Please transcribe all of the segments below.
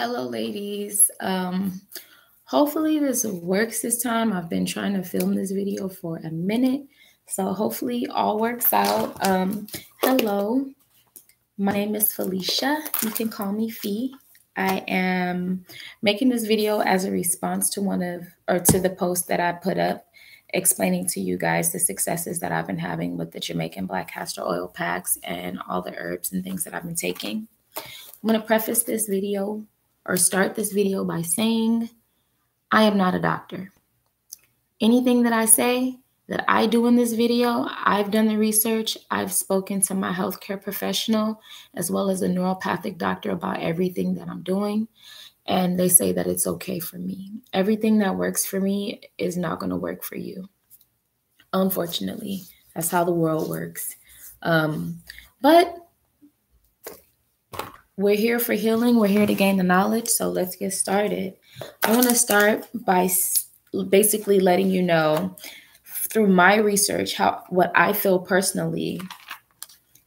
Hello, ladies. Hopefully this works this time. I've been trying to film this video for a minute, so hopefully all works out. Hello, my name is Felicia. You can call me Fee. I am making this video as a response to to the post that I put up explaining to you guys the successes that I've been having with the Jamaican black castor oil packs and all the herbs and things that I've been taking. I'm going to preface this video or start this video by saying I am not a doctor. Anything that I say that I do in this video, I've done the research. I've spoken to my healthcare professional as well as a neuropathic doctor about everything that I'm doing. And they say that it's okay for me. Everything that works for me is not going to work for you. Unfortunately, that's how the world works. But we're here for healing. We're here to gain the knowledge. So let's get started. I want to start by basically letting you know through my research what I feel personally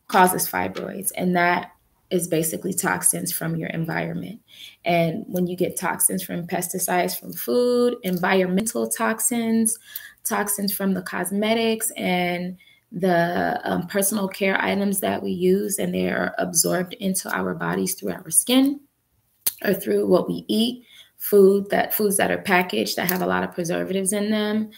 causes fibroids. And that is basically toxins from your environment. And when you get toxins from pesticides from food, environmental toxins, toxins from the cosmetics and the personal care items that we use, and they are absorbed into our bodies through our skin or through what we eat, foods that are packaged that have a lot of preservatives in them.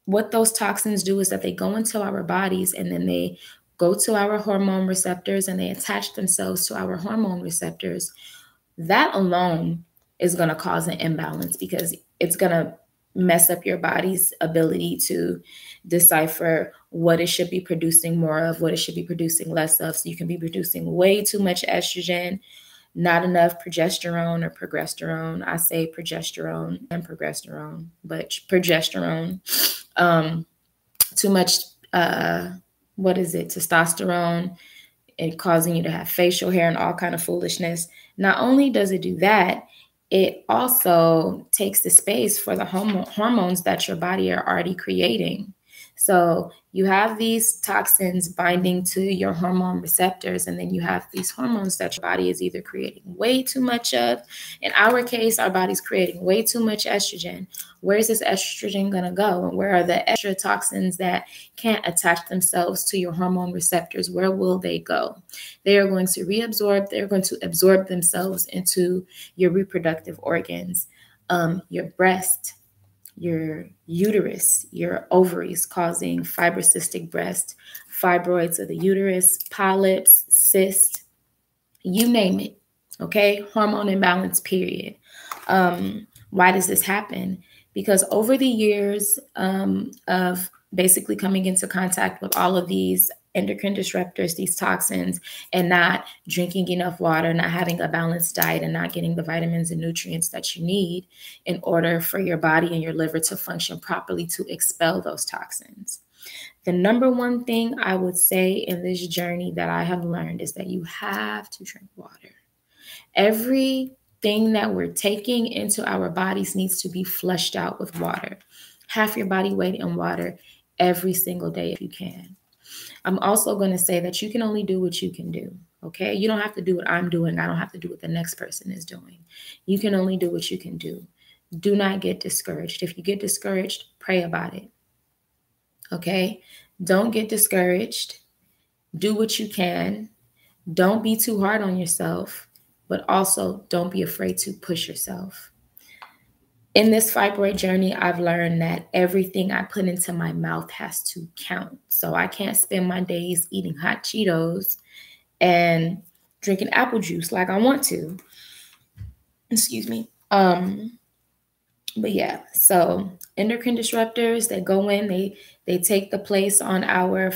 What those toxins do is that they go into our bodies and then they go to our hormone receptors and they attach themselves to our hormone receptors. That alone is going to cause an imbalance because it's going to mess up your body's ability to decipher what it should be producing more of, what it should be producing less of. So you can be producing way too much estrogen, not enough progesterone or progesterone. I say progesterone and progesterone, but progesterone, too much, testosterone, and causing you to have facial hair and all kind of foolishness. Not only does it do that, it also takes the space for the hormones that your body are already creating. So you have these toxins binding to your hormone receptors, and then you have these hormones that your body is either creating way too much of. In our case, our body's creating way too much estrogen. Where is this estrogen going to go? And where are the extra toxins that can't attach themselves to your hormone receptors? Where will they go? They are going to reabsorb. They're going to absorb themselves into your reproductive organs, your breast, your uterus, your ovaries, causing fibrocystic breast, fibroids of the uterus, polyps, cysts, you name it. Okay, hormone imbalance, period. Why does this happen? Because over the years of basically coming into contact with all of these endocrine disruptors, these toxins, and not drinking enough water, not having a balanced diet, and not getting the vitamins and nutrients that you need in order for your body and your liver to function properly to expel those toxins. The number one thing I would say in this journey that I have learned is that you have to drink water. Everything that we're taking into our bodies needs to be flushed out with water. Half your body weight in water every single day if you can. I'm also going to say that you can only do what you can do, okay? You don't have to do what I'm doing. I don't have to do what the next person is doing. You can only do what you can do. Do not get discouraged. If you get discouraged, pray about it, okay? Don't get discouraged. Do what you can. Don't be too hard on yourself, but also don't be afraid to push yourself. In this fibroid journey, I've learned that everything I put into my mouth has to count. So I can't spend my days eating hot Cheetos and drinking apple juice like I want to. Excuse me. But yeah, so endocrine disruptors, they go in, they take the place on our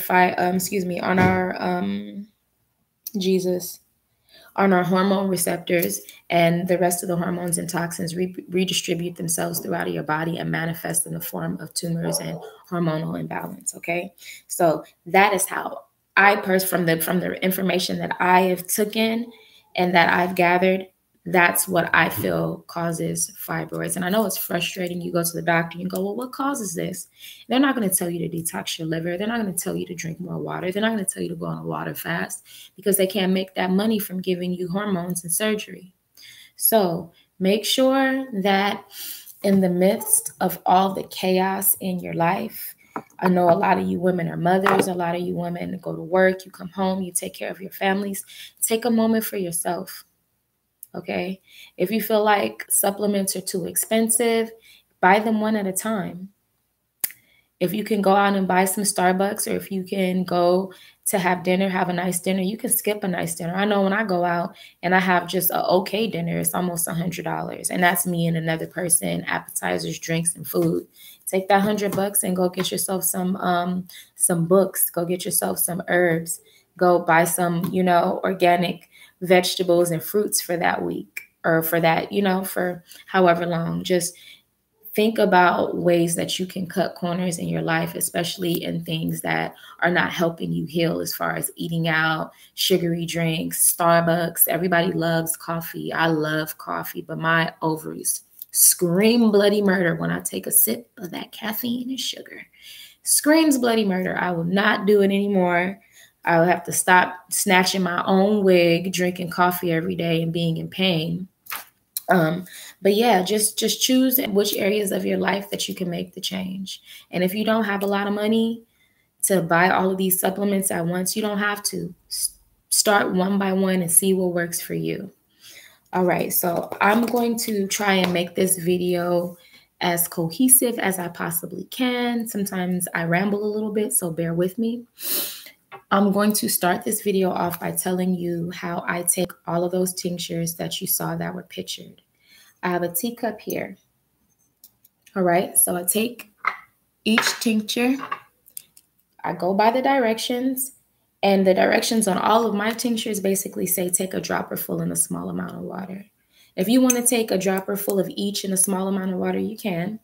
on our hormone receptors, and the rest of the hormones and toxins redistribute themselves throughout your body and manifest in the form of tumors and hormonal imbalance. Okay, so that is how I from the information that I have taken and that I've gathered, That's what I feel causes fibroids. And I know it's frustrating. You go to the doctor and you go, well, what causes this? They're not going to tell you to detox your liver. They're not going to tell you to drink more water. They're not going to tell you to go on a water fast because they can't make that money from giving you hormones and surgery. So make sure that in the midst of all the chaos in your life, I know a lot of you women are mothers. A lot of you women go to work, you come home, you take care of your families. Take a moment for yourself. Okay. If you feel like supplements are too expensive, buy them one at a time. If you can go out and buy some Starbucks, or if you can go to have dinner, have a nice dinner, you can skip a nice dinner. I know when I go out and I have just an okay dinner, it's almost $100. And that's me and another person, appetizers, drinks, and food. Take that $100 and go get yourself some books, go get yourself some herbs, go buy some, organic vegetables and fruits for that week, or for that, for however long. Just think about ways that you can cut corners in your life, especially in things that are not helping you heal, as far as eating out, sugary drinks, Starbucks. Everybody loves coffee. I love coffee, but my ovaries scream bloody murder when I take a sip of that caffeine and sugar. Screams bloody murder. I will not do it anymore. I will have to stop snatching my own wig, drinking coffee every day, and being in pain. But yeah, just choose which areas of your life that you can make the change. And if you don't have a lot of money to buy all of these supplements at once, you don't have to. Start one by one and see what works for you. All right, so I'm going to try and make this video as cohesive as I possibly can. Sometimes I ramble a little bit, so bear with me. I'm going to start this video off by telling you how I take all of those tinctures that you saw that were pictured. I have a teacup here. All right, so I take each tincture. I go by the directions, and the directions on all of my tinctures basically say take a dropper full in a small amount of water. If you want to take a dropper full of each in a small amount of water, you can.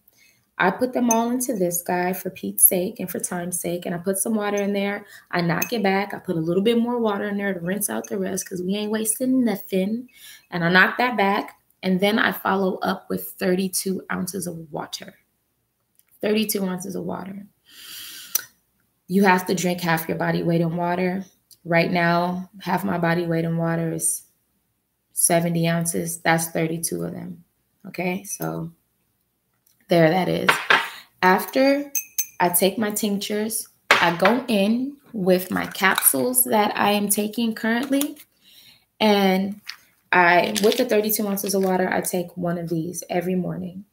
I put them all into this guy for Pete's sake and for time's sake, and I put some water in there. I knock it back. I put a little bit more water in there to rinse out the rest because we ain't wasting nothing. And I knock that back, and then I follow up with 32 ounces of water. 32 ounces of water. You have to drink half your body weight in water. Right now, half my body weight in water is 70 ounces. That's 32 of them. Okay, so there that is. After I take my tinctures, I go in with my capsules that I am taking currently. And with the 32 ounces of water, I take one of these every morning.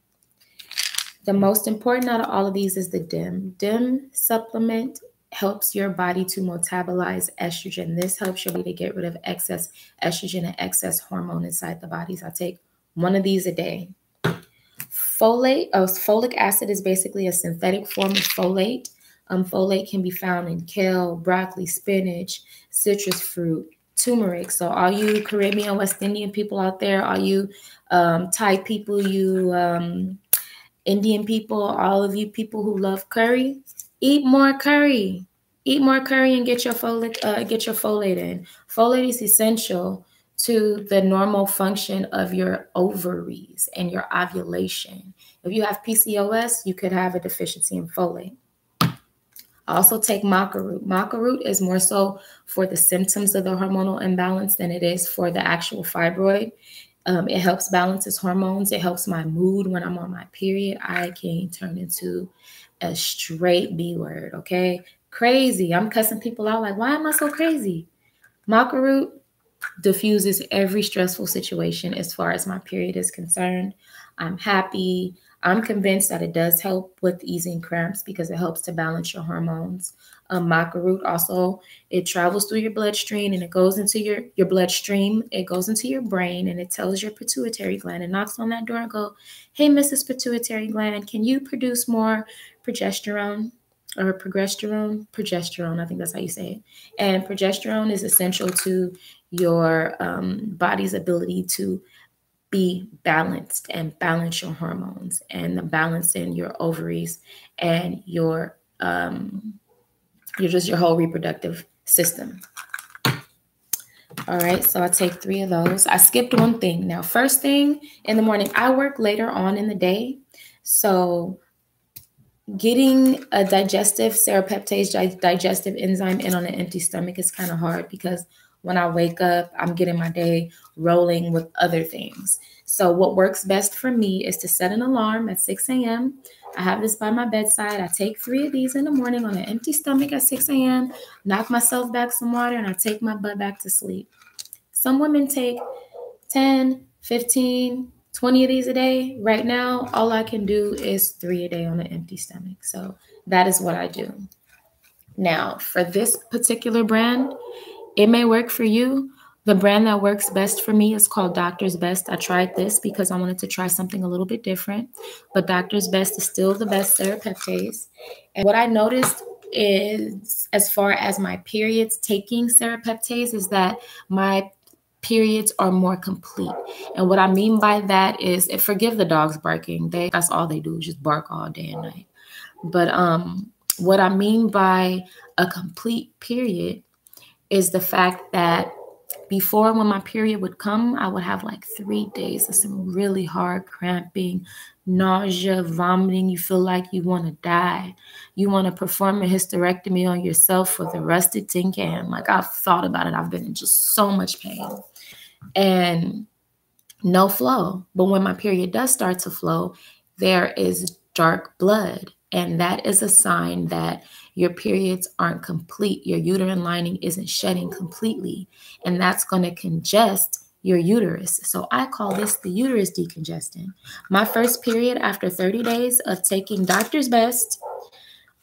The most important out of all of these is the DIM. DIM supplement helps your body to metabolize estrogen. This helps your body to get rid of excess estrogen and excess hormone inside the body. So I take one of these a day. Folic acid is basically a synthetic form of folate. Folate can be found in kale, broccoli, spinach, citrus fruit, turmeric. So all you Caribbean, West Indian people out there, all you Thai people, you Indian people, all of you people who love curry, eat more curry. Eat more curry and get your folate in. Folate is essential to the normal function of your ovaries and your ovulation. If you have PCOS, you could have a deficiency in folate. I also take maca root. Maca root is more so for the symptoms of the hormonal imbalance than it is for the actual fibroid. It helps balance its hormones. It helps my mood when I'm on my period. I can turn into a straight B word, okay? Crazy. I'm cussing people out like, why am I so crazy? Maca root diffuses every stressful situation as far as my period is concerned. I'm happy. I'm convinced that it does help with easing cramps because it helps to balance your hormones. Maca root also, it travels through your bloodstream and it goes into your bloodstream. It goes into your brain and it tells your pituitary gland. It knocks on that door and go, hey, Mrs. Pituitary gland, can you produce more progesterone? Or progesterone, I think that's how you say it. And progesterone is essential to your body's ability to be balanced and balance your hormones and the balance in your ovaries and your whole reproductive system. All right, so I take 3 of those. I skipped one thing. Now, first thing in the morning, I work later on in the day. So getting a digestive serrapeptase digestive enzyme in on an empty stomach is kind of hard because when I wake up, I'm getting my day rolling with other things. So what works best for me is to set an alarm at 6 a.m. I have this by my bedside. I take 3 of these in the morning on an empty stomach at 6 a.m., knock myself back some water, and I take my butt back to sleep. Some women take 10, 15, 20 of these a day. Right now, all I can do is 3 a day on an empty stomach. So that is what I do. Now, for this particular brand, it may work for you. The brand that works best for me is called Doctor's Best. I tried this because I wanted to try something a little bit different, but Doctor's Best is still the best serrapeptase. And what I noticed is, as far as my periods taking serrapeptase, is that my periods are more complete. And what I mean by that is, forgive the dogs barking. That's all they do, is just bark all day and night. But what I mean by a complete period is the fact that before, when my period would come, I would have like 3 days of some really hard cramping, nausea, vomiting. You feel like you want to die. You want to perform a hysterectomy on yourself for the rest of tin can. Like, I've thought about it. I've been in just so much pain and no flow. But when my period does start to flow, there is dark blood. And that is a sign that your periods aren't complete. Your uterine lining isn't shedding completely. And that's going to congest your uterus. So I call this the uterus decongestant. My first period after 30 days of taking Doctor's Best,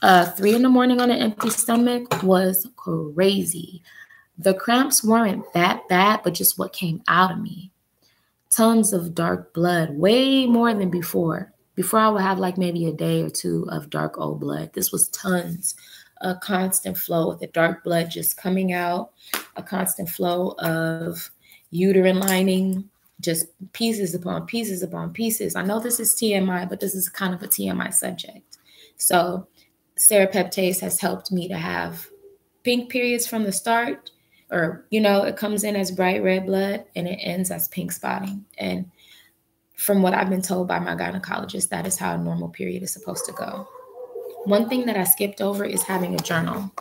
3 in the morning on an empty stomach, was crazy. The cramps weren't that bad, but just what came out of me. Tons of dark blood, way more than before. Before, I would have like maybe a day or 2 of dark old blood. This was tons, a constant flow of the dark blood just coming out, a constant flow of uterine lining, just pieces upon pieces upon pieces. I know this is TMI, but this is kind of a TMI subject. So serrapeptase has helped me to have pink periods from the start, or, it comes in as bright red blood and it ends as pink spotting. And from what I've been told by my gynecologist, that is how a normal period is supposed to go. One thing that I skipped over is having a journal.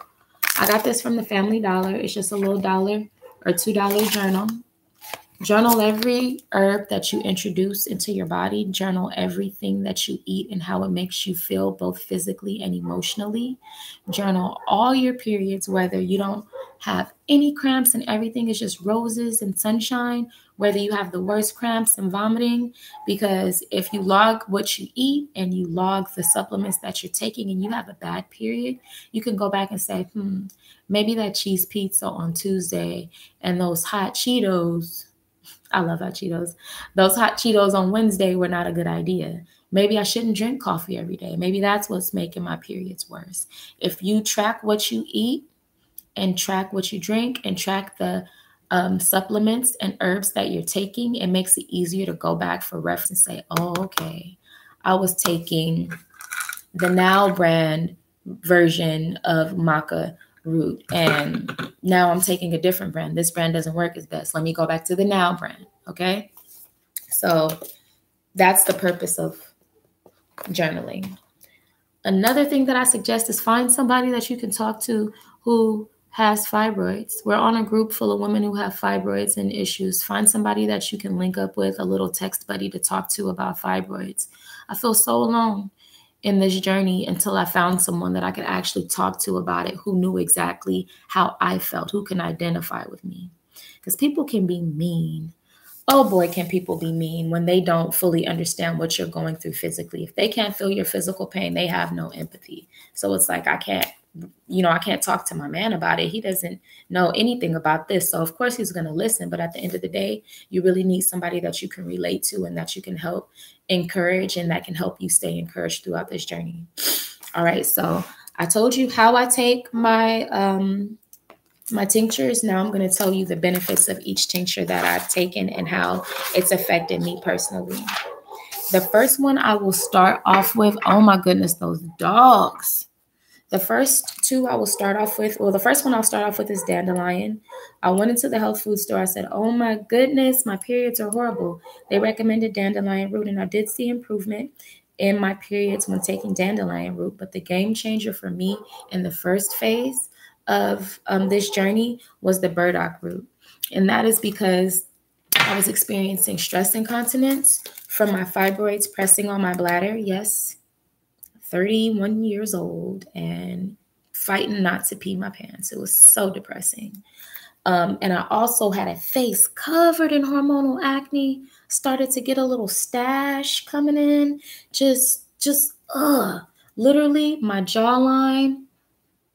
I got this from the Family Dollar. It's just a little $1 or $2 journal. Journal every herb that you introduce into your body. Journal everything that you eat and how it makes you feel, both physically and emotionally. Journal all your periods, whether you don't have any cramps and everything is just roses and sunshine, whether you have the worst cramps and vomiting. Because if you log what you eat and you log the supplements that you're taking and you have a bad period, you can go back and say, maybe that cheese pizza on Tuesday and those hot Cheetos, I love hot Cheetos, those hot Cheetos on Wednesday were not a good idea. Maybe I shouldn't drink coffee every day. Maybe that's what's making my periods worse. If you track what you eat and track what you drink and track the supplements and herbs that you're taking, it makes it easier to go back for reference and say, oh, okay, I was taking the Now brand version of maca root, and now I'm taking a different brand. This brand doesn't work as best. Let me go back to the Now brand, okay? So that's the purpose of journaling. Another thing that I suggest is find somebody that you can talk to who has fibroids. We're on a group full of women who have fibroids and issues. Find somebody that you can link up with, a little text buddy to talk to about fibroids. I feel so alone in this journey until I found someone that I could actually talk to about it, who knew exactly how I felt, who can identify with me. Because people can be mean. Oh boy, can people be mean when they don't fully understand what you're going through physically. If they can't feel your physical pain, they have no empathy. So it's like, I can't talk to my man about it. He doesn't know anything about this. So of course he's going to listen. But at the end of the day, you really need somebody that you can relate to and that you can help encourage and that can help you stay encouraged throughout this journey. All right. So I told you how I take my tinctures. Now I'm going to tell you the benefits of each tincture that I've taken and how it's affected me personally. The first one I will start off with, oh my goodness, those dogs. The first two I will start off with, well, the first one I'll start off with is dandelion. I went into the health food store. I said, oh my goodness, my periods are horrible. They recommended dandelion root, and I did see improvement in my periods when taking dandelion root. But the game changer for me in the first phase of this journey was the burdock root. And that is because I was experiencing stress incontinence from my fibroids pressing on my bladder. Yes, 31 years old and fighting not to pee my pants. It was so depressing. And I also had a face covered in hormonal acne, started to get a little stash coming in, literally my jawline,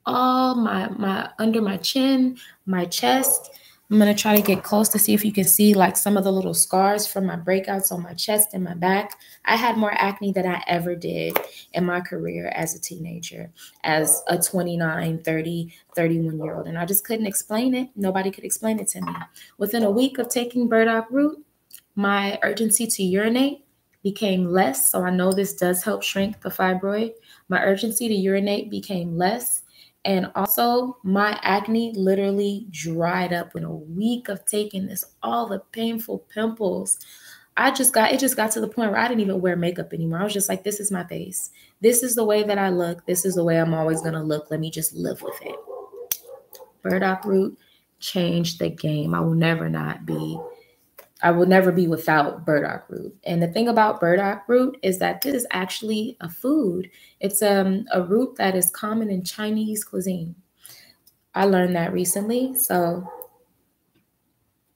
all my under my chin, my chest. I'm going to try to get close to see if you can see like some of the little scars from my breakouts on my chest and my back. I had more acne than I ever did in my career as a teenager, as a 29, 30, 31-year-old. And I just couldn't explain it. Nobody could explain it to me. Within a week of taking burdock root, my urgency to urinate became less. So I know this does help shrink the fibroid. My urgency to urinate became less. And also my acne literally dried up in a week of taking this, all the painful pimples. It just got to the point where I didn't even wear makeup anymore. I was just like, this is my face. This is the way that I look. This is the way I'm always going to look. Let me just live with it. Burdock root changed the game. I will never be without burdock root. And the thing about burdock root is that this is actually a food. It's a root that is common in Chinese cuisine. I learned that recently. So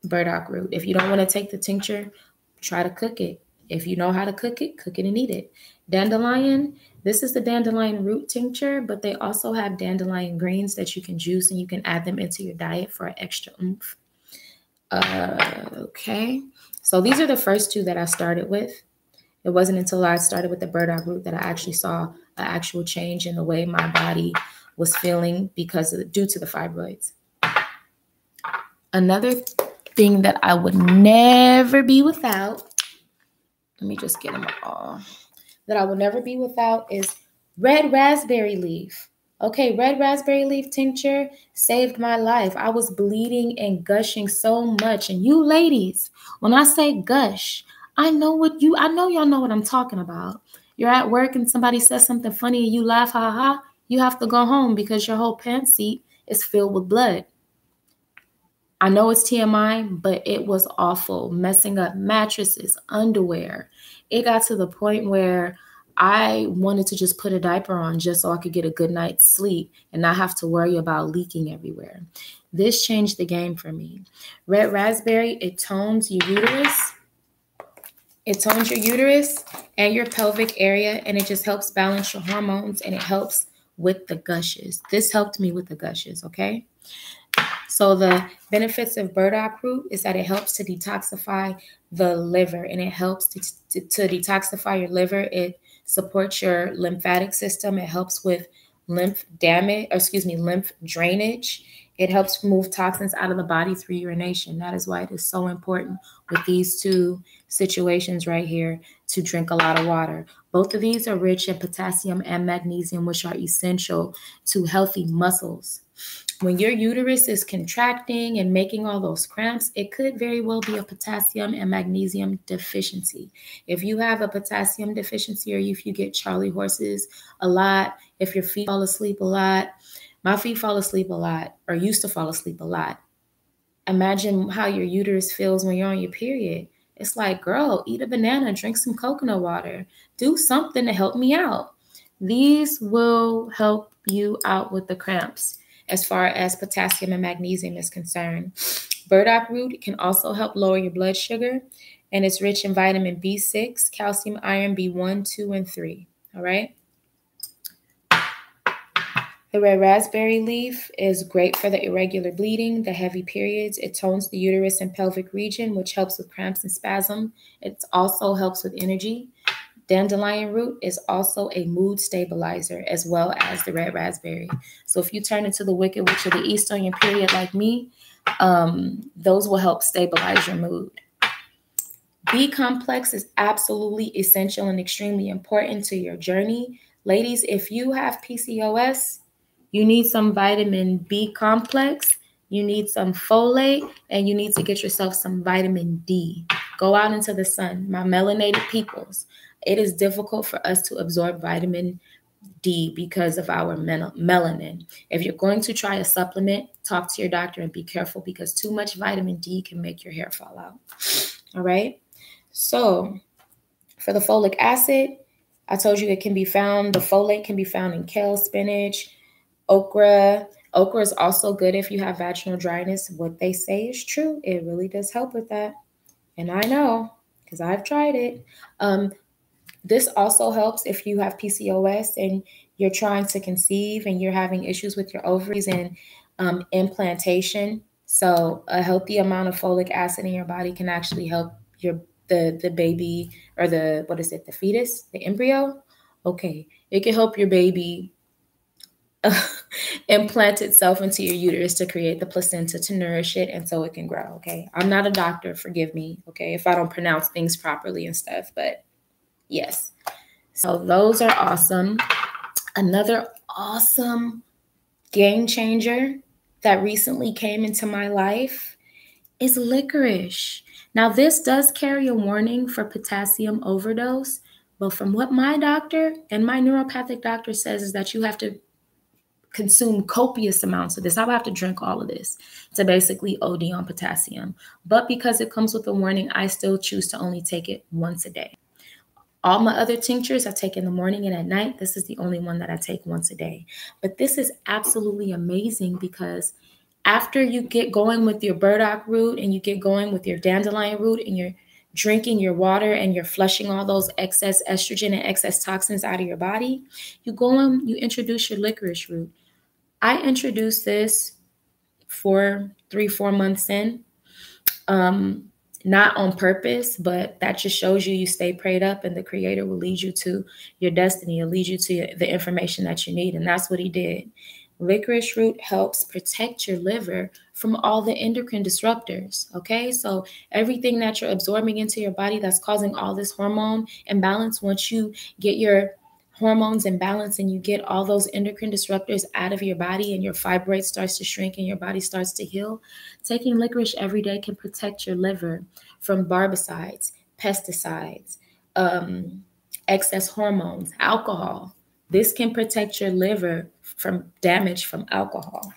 burdock root. If you don't want to take the tincture, try to cook it. If you know how to cook it and eat it. Dandelion, this is the dandelion root tincture, but they also have dandelion greens that you can juice and you can add them into your diet for an extra oomph. Okay, so these are the first two that I started with. It wasn't until I started with the burdock root that I actually saw an actual change in the way my body was feeling due to the fibroids. Another thing that I would never be without, let me just get them all, that I would never be without is red raspberry leaf. Okay, red raspberry leaf tincture saved my life. I was bleeding and gushing so much. And you ladies, when I say gush, I know y'all know what I'm talking about. You're at work and somebody says something funny and you laugh, ha ha. You have to go home because your whole pants seat is filled with blood. I know it's TMI, but it was awful. Messing up mattresses, underwear. It got to the point where I wanted to just put a diaper on just so I could get a good night's sleep and not have to worry about leaking everywhere. This changed the game for me. Red raspberry, it tones your uterus. It tones your uterus and your pelvic area, and it just helps balance your hormones, and it helps with the gushes. This helped me with the gushes, okay? So the benefits of burdock root is that it helps to detoxify the liver, and it helps to detoxify your liver. It supports your lymphatic system. It helps with lymph drainage. It helps remove toxins out of the body through urination. That is why it is so important with these two situations right here to drink a lot of water. Both of these are rich in potassium and magnesium, which are essential to healthy muscles. When your uterus is contracting and making all those cramps, it could very well be a potassium and magnesium deficiency. If you have a potassium deficiency, or if you get Charlie horses a lot, if your feet fall asleep a lot, my feet fall asleep a lot, or used to fall asleep a lot. Imagine how your uterus feels when you're on your period. It's like, girl, eat a banana, drink some coconut water, do something to help me out. These will help you out with the cramps as far as potassium and magnesium is concerned. Burdock root can also help lower your blood sugar, and it's rich in vitamin B6, calcium, iron, B1, 2, and 3. All right. The red raspberry leaf is great for the irregular bleeding, the heavy periods. It tones the uterus and pelvic region, which helps with cramps and spasm. It also helps with energy. Dandelion root is also a mood stabilizer, as well as the red raspberry. So if you turn into the Wicked Witch of the East on your period like me, those will help stabilize your mood. B complex is absolutely essential and extremely important to your journey. Ladies, if you have PCOS, You need some vitamin B complex, you need some folate, and you need to get yourself some vitamin D. Go out into the sun. My melanated peoples, it is difficult for us to absorb vitamin D because of our melanin. If you're going to try a supplement, talk to your doctor and be careful, because too much vitamin D can make your hair fall out. All right. So for the folic acid, I told you it can be found, the folate can be found in kale, spinach, okra. Okra is also good if you have vaginal dryness. What they say is true. It really does help with that. And I know because I've tried it. This also helps if you have PCOS and you're trying to conceive and you're having issues with your ovaries and implantation. So a healthy amount of folic acid in your body can actually help the baby, or the fetus, the embryo. Okay, it can help your baby implant itself into your uterus to create the placenta to nourish it, and so it can grow. Okay, I'm not a doctor, forgive me, okay, if I don't pronounce things properly and stuff, but yes. So those are awesome. Another awesome game changer that recently came into my life is licorice. Now, this does carry a warning for potassium overdose, but from what my doctor and my neuropathic doctor says is that you have to consume copious amounts of this. I would have to drink all of this to basically OD on potassium. But because it comes with a warning, I still choose to only take it once a day. All my other tinctures I take in the morning and at night. This is the only one that I take once a day. But this is absolutely amazing because after you get going with your burdock root and you get going with your dandelion root and you're drinking your water and you're flushing all those excess estrogen and excess toxins out of your body, you go and you introduce your licorice root. I introduced this 3-4 months in. Not on purpose, but that just shows you stay prayed up and the creator will lead you to your destiny. It'll lead you to the information that you need. And that's what he did. Licorice root helps protect your liver from all the endocrine disruptors. Okay, so everything that you're absorbing into your body that's causing all this hormone imbalance, once you get your hormones in balance and you get all those endocrine disruptors out of your body and your fibroid starts to shrink and your body starts to heal, taking licorice every day can protect your liver from barbicides, pesticides, excess hormones, alcohol. This can protect your liver from damage from alcohol.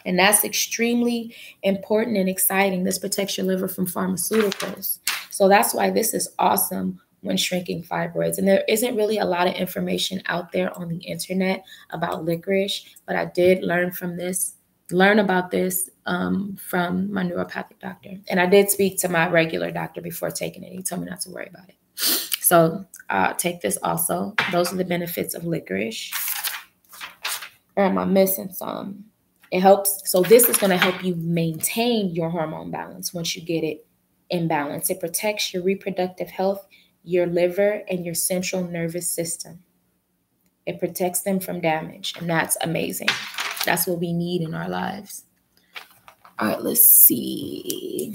And that's extremely important and exciting. This protects your liver from pharmaceuticals. So that's why this is awesome when shrinking fibroids. And there isn't really a lot of information out there on the internet about licorice, but I did learn about this from my neuropathic doctor. And I did speak to my regular doctor before taking it. He told me not to worry about it. So take this also. Those are the benefits of licorice. Or am I missing some? It helps. So this is going to help you maintain your hormone balance once you get it in balance. It protects your reproductive health, your liver, and your central nervous system. It protects them from damage, and that's amazing. That's what we need in our lives. All right, let's see.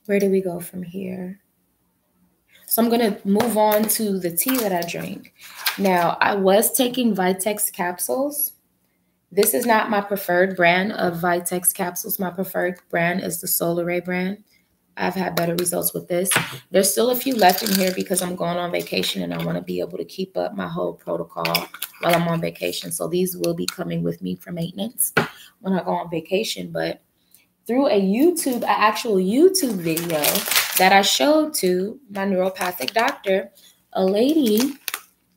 Where do we go from here? So I'm going to move on to the tea that I drink. Now, I was taking Vitex capsules. This is not my preferred brand of Vitex capsules. My preferred brand is the Solaray brand. I've had better results with this. There's still a few left in here because I'm going on vacation and I want to be able to keep up my whole protocol while I'm on vacation. So these will be coming with me for maintenance when I go on vacation. But through an actual YouTube video that I showed to my neuropathic doctor, a lady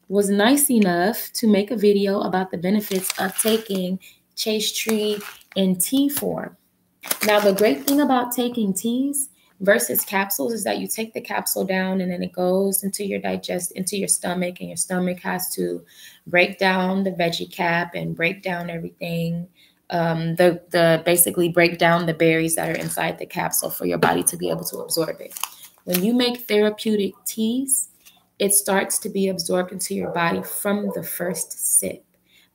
was nice enough to make a video about the benefits of taking chaste tree in tea form. Now, the great thing about taking teas versus capsules is that you take the capsule down and then it goes into your stomach, and your stomach has to break down the veggie cap and break down everything. Basically break down the berries that are inside the capsule for your body to be able to absorb it. When you make therapeutic teas, it starts to be absorbed into your body from the first sip,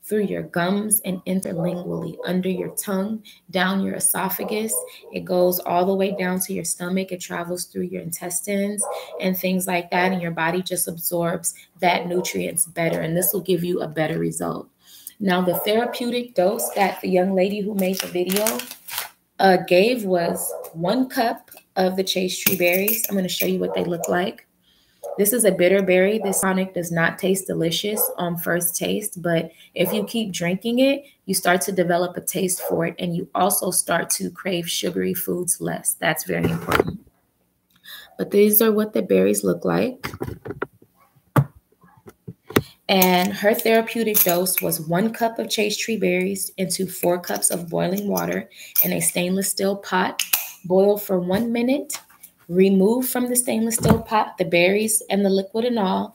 through your gums and interlingually, under your tongue, down your esophagus. It goes all the way down to your stomach. It travels through your intestines and things like that. And your body just absorbs that nutrients better. And this will give you a better result. Now, the therapeutic dose that the young lady who made the video gave was 1 cup of the chaste tree berries. I'm going to show you what they look like. This is a bitter berry. This tonic does not taste delicious on first taste, but if you keep drinking it, you start to develop a taste for it, and you also start to crave sugary foods less. That's very important. But these are what the berries look like. And her therapeutic dose was 1 cup of chaste tree berries into 4 cups of boiling water in a stainless steel pot. Boil for 1 minute. Remove from the stainless steel pot the berries and the liquid and all.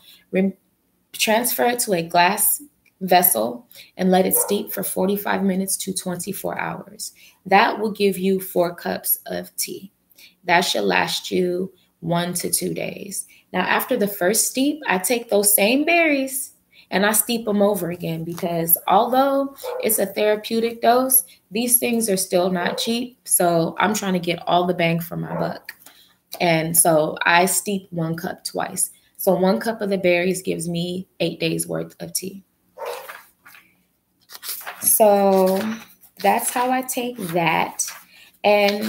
Transfer it to a glass vessel and let it steep for 45 minutes to 24 hours. That will give you 4 cups of tea. That should last you 1 to 2 days. Now, after the first steep, I take those same berries and I steep them over again, because although it's a therapeutic dose, these things are still not cheap. So I'm trying to get all the bang for my buck. And so I steep 1 cup twice. So 1 cup of the berries gives me 8 days worth of tea. So that's how I take that. And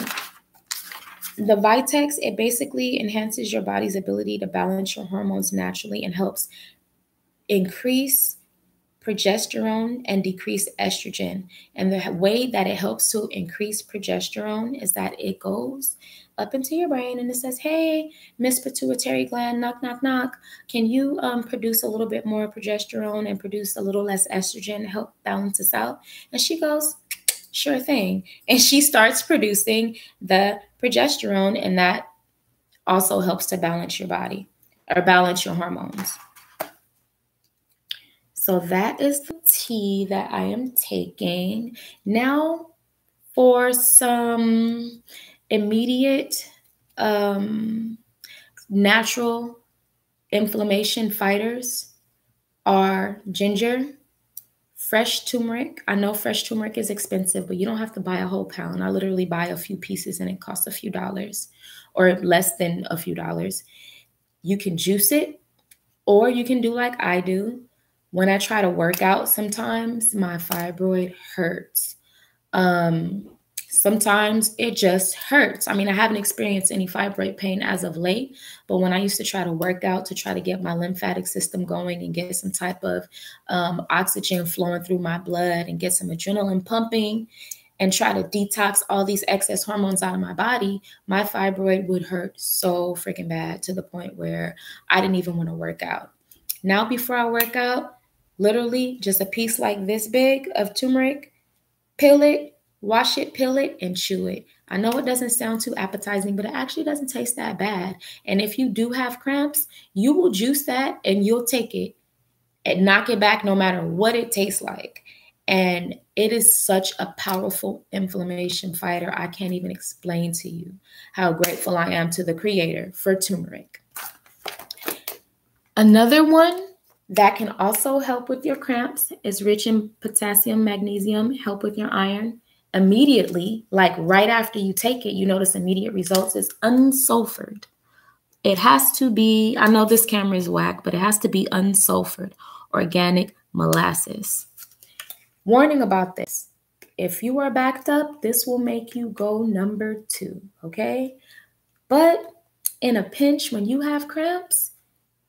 the Vitex, it basically enhances your body's ability to balance your hormones naturally and helps increase progesterone and decrease estrogen. And the way that it helps to increase progesterone is that it goes up into your brain and it says, hey, Miss Pituitary Gland, knock, knock, knock. Can you produce a little bit more progesterone and produce a little less estrogen to help balance us out? And she goes, sure thing. And she starts producing the progesterone, and that also helps to balance your body or balance your hormones. So that is the tea that I am taking. Now for some immediate natural inflammation fighters are ginger, fresh turmeric. I know fresh turmeric is expensive, but you don't have to buy a whole pound. I literally buy a few pieces and it costs a few dollars or less than a few dollars. You can juice it, or you can do like I do. When I try to work out, sometimes my fibroid hurts. Sometimes it just hurts. I mean, I haven't experienced any fibroid pain as of late, but when I used to try to work out to try to get my lymphatic system going and get some type of oxygen flowing through my blood and get some adrenaline pumping and try to detox all these excess hormones out of my body, my fibroid would hurt so freaking bad to the point where I didn't even want to work out. Now, before I work out, literally just a piece like this big of turmeric, peel it, wash it, peel it, and chew it. I know it doesn't sound too appetizing, but it actually doesn't taste that bad. And if you do have cramps, you will juice that and you'll take it and knock it back no matter what it tastes like. And it is such a powerful inflammation fighter. I can't even explain to you how grateful I am to the creator for turmeric. Another one that can also help with your cramps is rich in potassium, magnesium, help with your iron. Immediately, like right after you take it, you notice immediate results, is unsulfured. It has to be, I know this camera is whack, but it has to be unsulfured organic molasses. Warning about this. If you are backed up, this will make you go number 2, okay? But in a pinch, when you have cramps,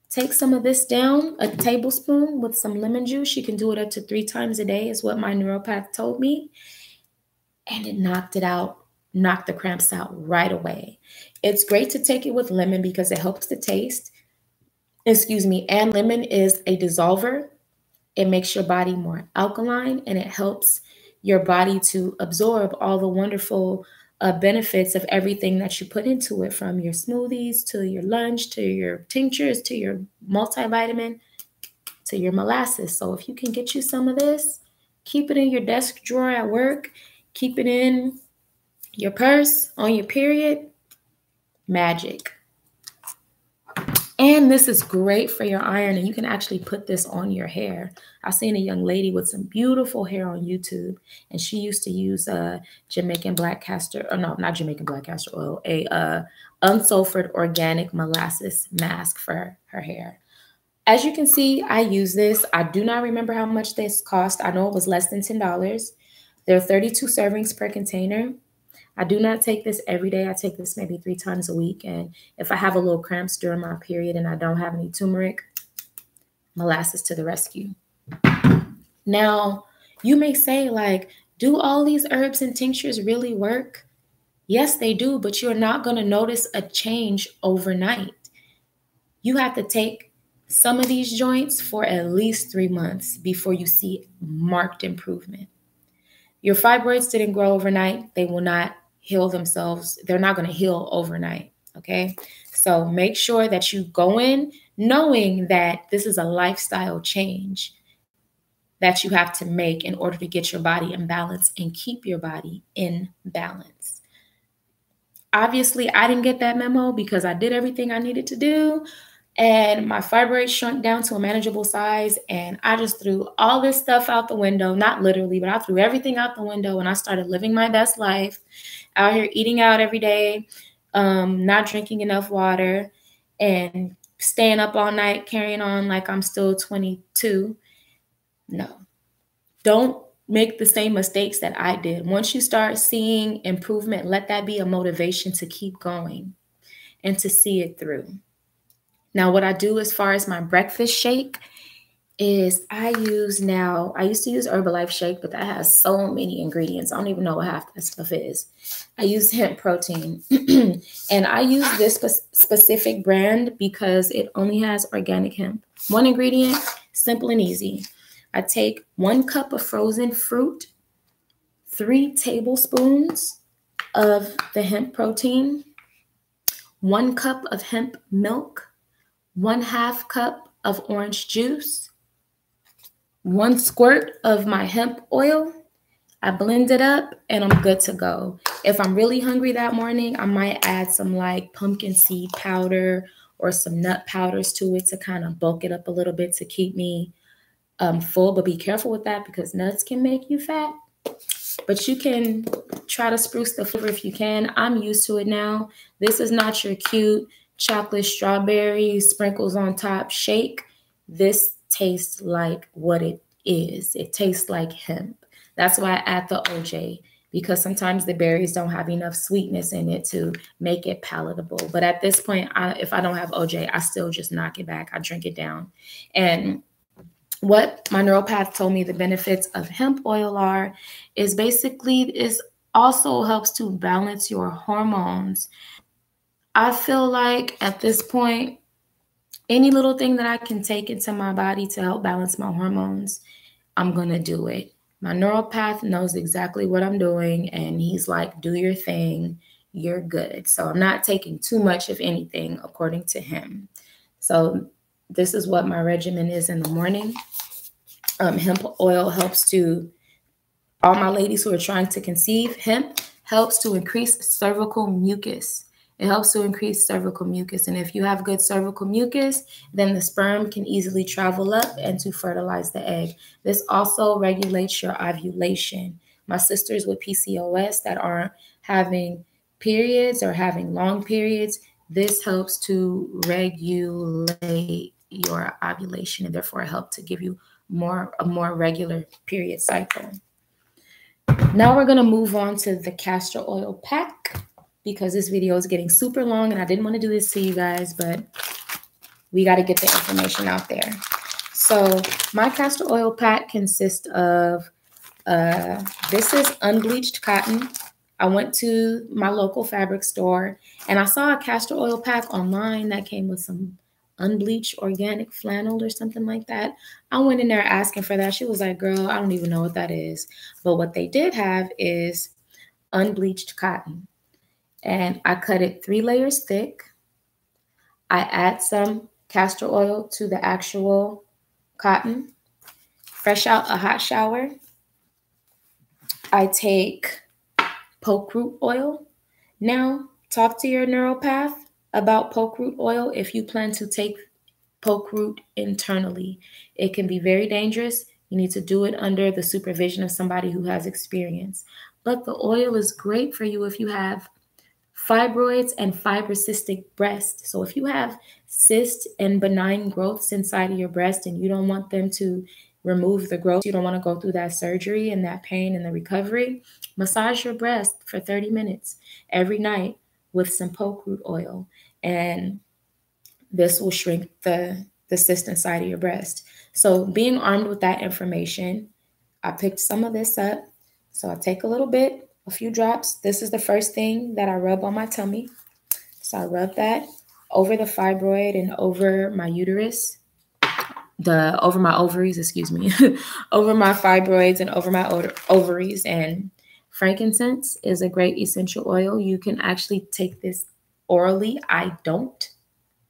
take some of this down, a tablespoon with some lemon juice. You can do it up to 3 times a day is what my neuropath told me. And it knocked the cramps out right away. It's great to take it with lemon because it helps the taste. And lemon is a dissolver. It makes your body more alkaline, and it helps your body to absorb all the wonderful benefits of everything that you put into it, from your smoothies to your lunch to your tinctures to your multivitamin to your molasses. So if you can get you some of this, keep it in your desk drawer at work, keep it in your purse on your period, magic. And this is great for your iron, and you can actually put this on your hair. I've seen a young lady with some beautiful hair on YouTube, and she used to use Jamaican black castor, or no, not Jamaican black castor oil, a unsulfured organic molasses mask for her hair. As you can see, I use this. I do not remember how much this cost. I know it was less than $10. There are 32 servings per container. I do not take this every day. I take this maybe 3 times a week. And if I have a little cramps during my period and I don't have any turmeric, molasses to the rescue. Now, you may say, like, do all these herbs and tinctures really work? Yes, they do, but you're not going to notice a change overnight. You have to take some of these joints for at least 3 months before you see marked improvement. Your fibroids didn't grow overnight. They will not heal themselves. They're not going to heal overnight, okay? So make sure that you go in knowing that this is a lifestyle change that you have to make in order to get your body in balance and keep your body in balance. Obviously, I didn't get that memo because I did everything I needed to do, and my fibroids shrunk down to a manageable size, and I just threw all this stuff out the window. Not literally, but I threw everything out the window, and I started living my best life, out here eating out every day, not drinking enough water, and staying up all night, carrying on like I'm still 22. No, don't make the same mistakes that I did. Once you start seeing improvement, let that be a motivation to keep going and to see it through. Now, what I do as far as my breakfast shake is I used to use Herbalife shake, but that has so many ingredients. I don't even know what half that stuff is. I use hemp protein and I use this specific brand because it only has organic hemp. One ingredient, simple and easy. I take 1 cup of frozen fruit, 3 tablespoons of the hemp protein, 1 cup of hemp milk, 1/2 cup of orange juice, 1 squirt of my hemp oil. I blend it up and I'm good to go. If I'm really hungry that morning, I might add some like pumpkin seed powder or some nut powders to it to kind of bulk it up a little bit to keep me full, but be careful with that because nuts can make you fat. But you can try to spruce the flavor if you can. I'm used to it now. This is not your cute chocolate strawberry sprinkles on top shake. This tastes like what it is. It tastes like hemp. That's why I add the OJ, because sometimes the berries don't have enough sweetness in it to make it palatable. But at this point, if I don't have OJ, I still just knock it back. I drink it down. And what my neuropath told me the benefits of hemp oil are is basically it also helps to balance your hormones. I feel like at this point, any little thing that I can take into my body to help balance my hormones, I'm going to do it. My neuropath knows exactly what I'm doing, and he's like, do your thing. You're good. So I'm not taking too much of anything according to him. So this is what my regimen is in the morning. Hemp oil helps to, all my ladies who are trying to conceive, hemp helps to increase cervical mucus. It helps to increase cervical mucus. And if you have good cervical mucus, then the sperm can easily travel up and to fertilize the egg. This also regulates your ovulation. My sisters with PCOS that aren't having periods or having long periods, this helps to regulate your ovulation and therefore help to give you a more regular period cycle. Now we're going to move on to the castor oil pack because this video is getting super long and I didn't want to do this to you guys, but we got to get the information out there. So my castor oil pack consists of, this is unbleached cotton. I went to my local fabric store and I saw a castor oil pack online that came with some unbleached organic flannel or something like that. I went in there asking for that. She was like, girl, I don't even know what that is. But what they did have is unbleached cotton. And I cut it 3 layers thick. I add some castor oil to the actual cotton. Fresh out a hot shower. I take poke root oil. Now, talk to your neuropath about poke root oil if you plan to take poke root internally. It can be very dangerous. You need to do it under the supervision of somebody who has experience. But the oil is great for you if you have Fibroids and fibrocystic breast. So if you have cysts and benign growths inside of your breast and you don't want them to remove the growth, you don't want to go through that surgery and that pain and the recovery, massage your breast for 30 minutes every night with some poke root oil. And this will shrink the cyst inside of your breast. So being armed with that information, I picked some of this up. So I take a little bit, a few drops. This is the first thing that I rub on my tummy. So I rub that over the fibroid and over my uterus, over my ovaries, excuse me, over my fibroids and over my ovaries. And frankincense is a great essential oil. You can actually take this orally. I don't,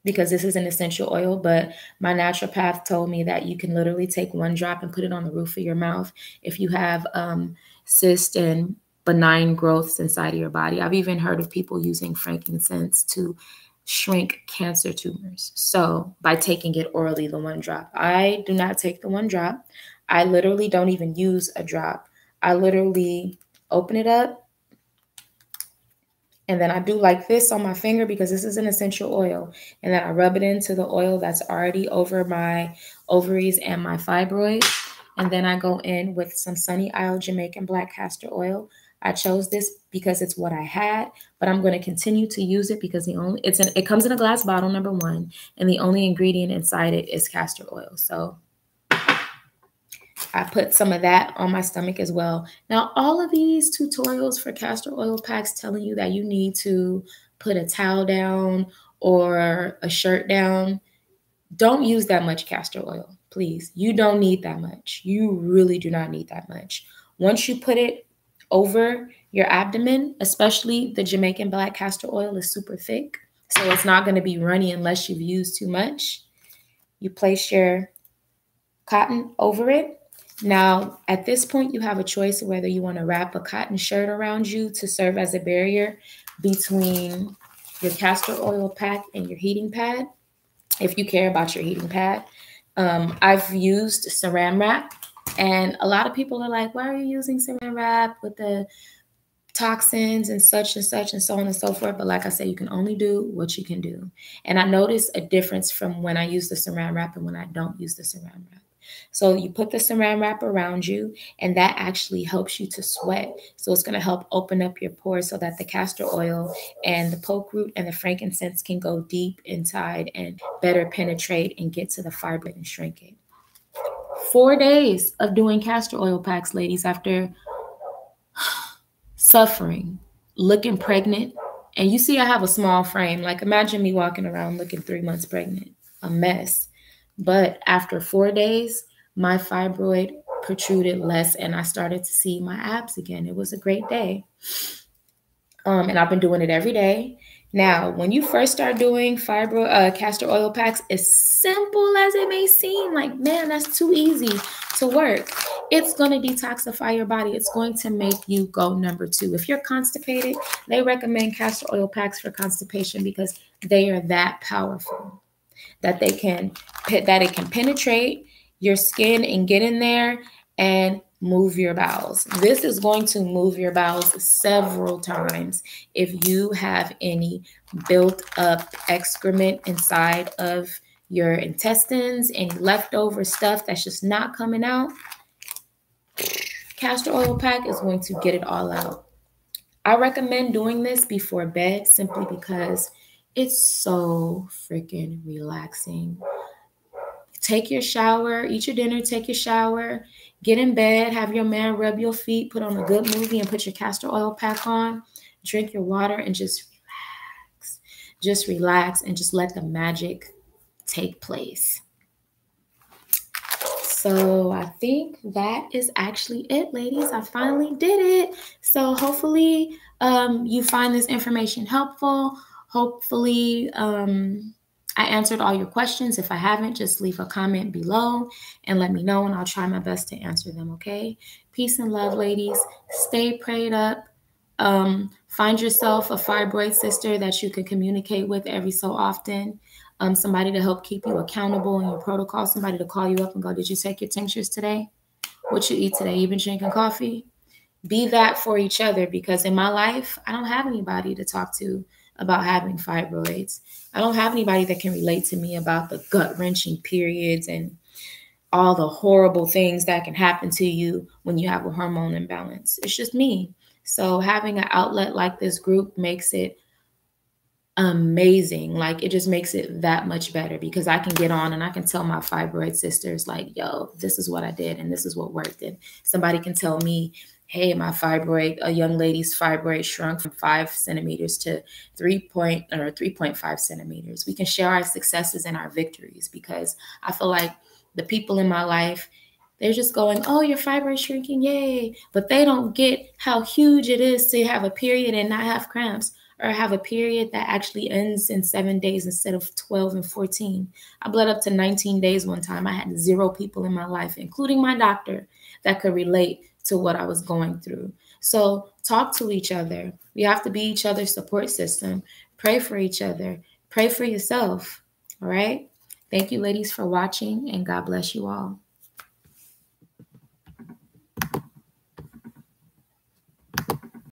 because this is an essential oil, but my naturopath told me that you can literally take one drop and put it on the roof of your mouth if you have cyst and benign growths inside of your body. I've even heard of people using frankincense to shrink cancer tumors. So by taking it orally, the one drop. I do not take the one drop. I literally don't even use a drop. I literally open it up, and then I do like this on my finger because this is an essential oil. And then I rub it into the oil that's already over my ovaries and my fibroids. And then I go in with some Sunny Isle Jamaican black castor oil. I chose this because it's what I had, but I'm going to continue to use it because it comes in a glass bottle, number one, and the only ingredient inside it is castor oil. So I put some of that on my stomach as well. Now, all of these tutorials for castor oil packs telling you that you need to put a towel down or a shirt down, don't use that much castor oil, please. You don't need that much. You really do not need that much. Once you put it over your abdomen, especially the Jamaican black castor oil is super thick, so it's not going to be runny unless you've used too much. You place your cotton over it. Now, at this point, you have a choice of whether you want to wrap a cotton shirt around you to serve as a barrier between your castor oil pack and your heating pad, if you care about your heating pad. I've used saran wrap, and a lot of people are like, why are you using saran wrap with the toxins and such and such and so on and so forth? But like I said, you can only do what you can do. And I noticed a difference from when I use the saran wrap and when I don't use the saran wrap. So you put the saran wrap around you, and that actually helps you to sweat. So it's going to help open up your pores so that the castor oil and the poke root and the frankincense can go deep inside and better penetrate and get to the fiber and shrink it. 4 days of doing castor oil packs, ladies, after suffering, looking pregnant. And you see I have a small frame. Like, imagine me walking around looking 3 months pregnant, a mess. But after 4 days, my fibroid protruded less and I started to see my abs again. It was a great day. And I've been doing it every day. Now, when you first start doing castor oil packs, as simple as it may seem, like, man, that's too easy to work. It's going to detoxify your body. It's going to make you go number 2. If you're constipated, they recommend castor oil packs for constipation because they are that powerful. That it can penetrate your skin and get in there and move your bowels. This is going to move your bowels several times if you have any built up excrement inside of your intestines, any leftover stuff that's just not coming out. Castor oil pack is going to get it all out. I recommend doing this before bed simply because it's so freaking relaxing. Take your shower, eat your dinner, take your shower, get in bed, have your man rub your feet, put on a good movie and put your castor oil pack on, drink your water and just relax. Just relax and just let the magic take place. So I think that is actually it, ladies. I finally did it. So hopefully you find this information helpful. Hopefully, I answered all your questions. If I haven't, just leave a comment below and let me know, and I'll try my best to answer them, okay? Peace and love, ladies. Stay prayed up. Find yourself a fibroid sister that you can communicate with every so often. Somebody to help keep you accountable in your protocol. Somebody to call you up and go, did you take your tinctures today? What you eat today? You been drinking coffee? Be that for each other, because in my life, I don't have anybody to talk to about having fibroids. I don't have anybody that can relate to me about the gut-wrenching periods and all the horrible things that can happen to you when you have a hormone imbalance. It's just me. So having an outlet like this group makes it amazing. Like, it just makes it that much better, because I can get on and I can tell my fibroid sisters, like, yo, this is what I did and this is what worked. And somebody can tell me, hey, a young lady's fibroid shrunk from 5 centimeters to 3.5 centimeters. We can share our successes and our victories, because I feel like the people in my life, they're just going, oh, your fibroid shrinking, yay. But they don't get how huge it is to have a period and not have cramps, or have a period that actually ends in 7 days instead of 12 and 14. I bled up to 19 days one time. I had 0 people in my life, including my doctor, that could relate to what I was going through. So talk to each other. We have to be each other's support system. Pray for each other. Pray for yourself. All right? Thank you, ladies, for watching, and God bless you all.